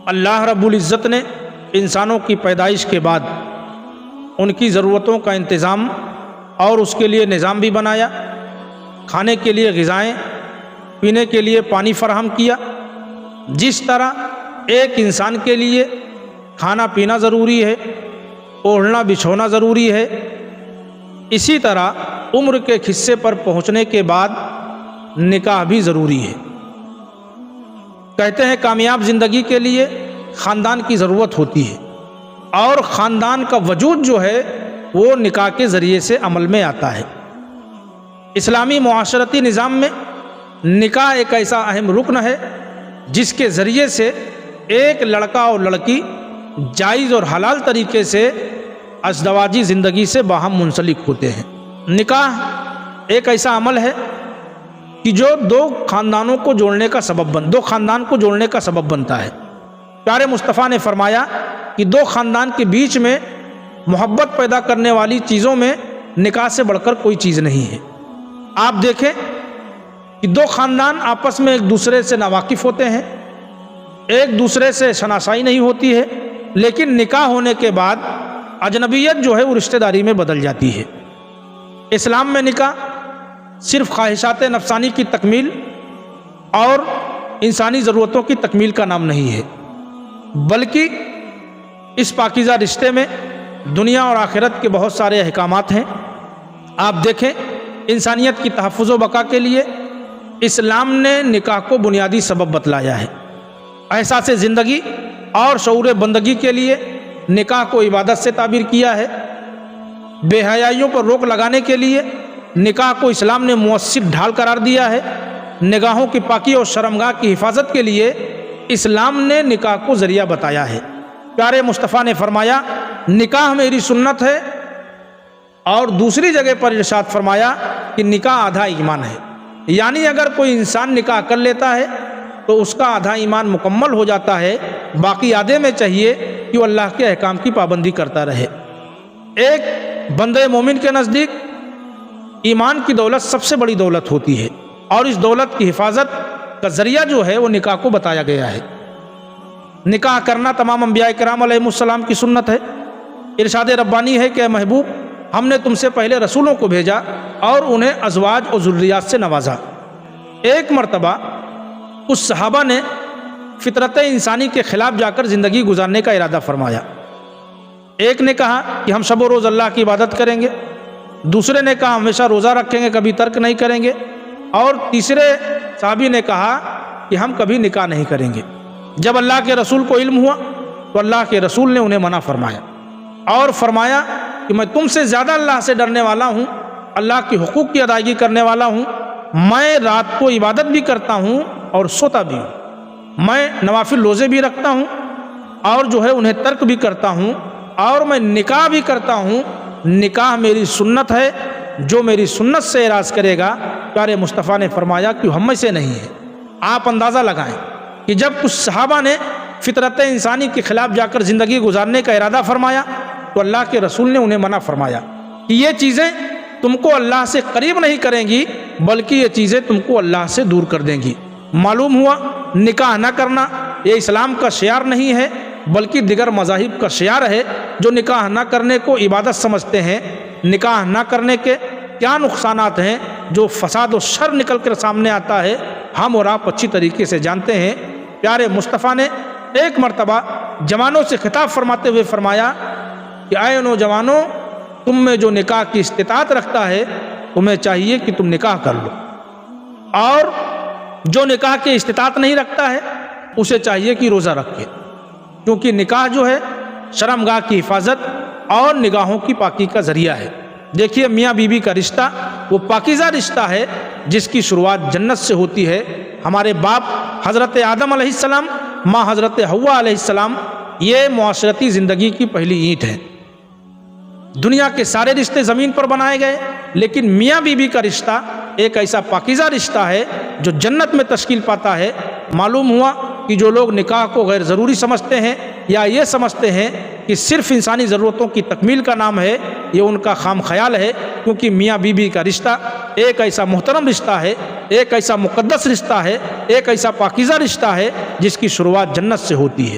اللہ رب العزت نے انسانوں کی پیدائش کے بعد ان کی ضرورتوں کا انتظام اور اس کے لیے نظام بھی بنایا، کھانے کے لیے غذائیں، پینے کے لیے پانی فراہم کیا۔ جس طرح ایک انسان کے لیے کھانا پینا ضروری ہے، اوڑھنا بچھونا ضروری ہے، اسی طرح عمر کے ایک حصے پر پہنچنے کے بعد نکاح بھی ضروری ہے۔ کہتے ہیں کامیاب زندگی کے لیے خاندان کی ضرورت ہوتی ہے، اور خاندان کا وجود جو ہے وہ نکاح کے ذریعے سے عمل میں آتا ہے۔ اسلامی معاشرتی نظام میں نکاح ایک ایسا اہم رکن ہے جس کے ذریعے سے ایک لڑکا اور لڑکی جائز اور حلال طریقے سے ازدواجی زندگی سے باہم منسلک ہوتے ہیں۔ نکاح ایک ایسا عمل ہے کہ جو دو خاندان کو جوڑنے کا سبب بنتا ہے۔ پیارے مصطفیٰ نے فرمایا کہ دو خاندان کے بیچ میں محبت پیدا کرنے والی چیزوں میں نکاح سے بڑھ کر کوئی چیز نہیں ہے۔ آپ دیکھیں کہ دو خاندان آپس میں ایک دوسرے سے ناواقف ہوتے ہیں، ایک دوسرے سے شناسائی نہیں ہوتی ہے، لیکن نکاح ہونے کے بعد اجنبیت جو ہے وہ رشتہ داری میں بدل جاتی ہے۔ اسلام میں نکاح صرف خواہشات نفسانی کی تکمیل اور انسانی ضرورتوں کی تکمیل کا نام نہیں ہے، بلکہ اس پاکیزہ رشتے میں دنیا اور آخرت کے بہت سارے احکامات ہیں۔ آپ دیکھیں انسانیت کی تحفظ و بقا کے لیے اسلام نے نکاح کو بنیادی سبب بتلایا ہے۔ احساس زندگی اور شعور بندگی کے لیے نکاح کو عبادت سے تعبیر کیا ہے۔ بے حیائیوں پر روک لگانے کے لیے نکاح کو اسلام نے مؤثر ڈھال قرار دیا ہے۔ نگاہوں کی پاکی اور شرمگاہ کی حفاظت کے لیے اسلام نے نکاح کو ذریعہ بتایا ہے۔ پیارے مصطفیٰ نے فرمایا نکاح میری سنت ہے، اور دوسری جگہ پر ارشاد فرمایا کہ نکاح آدھا ایمان ہے، یعنی اگر کوئی انسان نکاح کر لیتا ہے تو اس کا آدھا ایمان مکمل ہو جاتا ہے، باقی آدھے میں چاہیے کہ وہ اللہ کے احکام کی پابندی کرتا رہے۔ ایک بندے مومن کے نزدیک ایمان کی دولت سب سے بڑی دولت ہوتی ہے، اور اس دولت کی حفاظت کا ذریعہ جو ہے وہ نکاح کو بتایا گیا ہے۔ نکاح کرنا تمام انبیاء کرام علیہ السلام کی سنت ہے۔ ارشاد ربانی ہے کہ اے محبوب، ہم نے تم سے پہلے رسولوں کو بھیجا اور انہیں ازواج اور ذریات سے نوازا۔ ایک مرتبہ اس صحابہ نے فطرت انسانی کے خلاف جا کر زندگی گزارنے کا ارادہ فرمایا۔ ایک نے کہا کہ ہم شب و روز اللہ کی عبادت کریں گے، دوسرے نے کہا ہمیشہ روزہ رکھیں گے، کبھی ترک نہیں کریں گے، اور تیسرے صحابی نے کہا کہ ہم کبھی نکاح نہیں کریں گے۔ جب اللہ کے رسول کو علم ہوا تو اللہ کے رسول نے انہیں منع فرمایا، اور فرمایا کہ میں تم سے زیادہ اللہ سے ڈرنے والا ہوں، اللہ کے حقوق کی ادائیگی کرنے والا ہوں۔ میں رات کو عبادت بھی کرتا ہوں اور سوتا بھی ہوں، میں نوافل روزے بھی رکھتا ہوں اور جو ہے انہیں ترک بھی کرتا ہوں، اور میں نکاح بھی کرتا ہوں۔ نکاح میری سنت ہے، جو میری سنت سے اعراض کرے گا، پیارے مصطفیٰ نے فرمایا کہ ہم میں سے نہیں ہے۔ آپ اندازہ لگائیں کہ جب کچھ صحابہ نے فطرت انسانی کے خلاف جا کر زندگی گزارنے کا ارادہ فرمایا تو اللہ کے رسول نے انہیں منع فرمایا کہ یہ چیزیں تم کو اللہ سے قریب نہیں کریں گی، بلکہ یہ چیزیں تم کو اللہ سے دور کر دیں گی۔ معلوم ہوا نکاح نہ کرنا یہ اسلام کا شعار نہیں ہے، بلکہ دیگر مذاہب کا شعار ہے جو نکاح نہ کرنے کو عبادت سمجھتے ہیں۔ نکاح نہ کرنے کے کیا نقصانات ہیں، جو فساد و شر نکل کر سامنے آتا ہے، ہم اور آپ اچھی طریقے سے جانتے ہیں۔ پیارے مصطفیٰ نے ایک مرتبہ جوانوں سے خطاب فرماتے ہوئے فرمایا کہ اے نوجوانوں، تم میں جو نکاح کی استطاعت رکھتا ہے تمہیں چاہیے کہ تم نکاح کر لو، اور جو نکاح کی استطاعت نہیں رکھتا ہے اسے چاہیے کہ روزہ رکھے، کیونکہ نکاح جو ہے شرمگاہ کی حفاظت اور نگاہوں کی پاکی کا ذریعہ ہے۔ دیکھیے میاں بیوی کا رشتہ وہ پاکیزہ رشتہ ہے جس کی شروعات جنت سے ہوتی ہے۔ ہمارے باپ حضرت آدم علیہ السلام، ماں حضرت حوا علیہ السلام، یہ معاشرتی زندگی کی پہلی اینٹ ہے۔ دنیا کے سارے رشتے زمین پر بنائے گئے، لیکن میاں بیوی کا رشتہ ایک ایسا پاکیزہ رشتہ ہے جو جنت میں تشکیل پاتا ہے۔ معلوم ہوا کہ جو لوگ نکاح کو غیر ضروری سمجھتے ہیں یا یہ سمجھتے ہیں کہ صرف انسانی ضرورتوں کی تکمیل کا نام ہے، یہ ان کا خام خیال ہے، کیونکہ میاں بیوی کا رشتہ ایک ایسا محترم رشتہ ہے ایک ایسا مقدس رشتہ ہے، ایک ایسا پاکیزہ رشتہ ہے جس کی شروعات جنت سے ہوتی ہے۔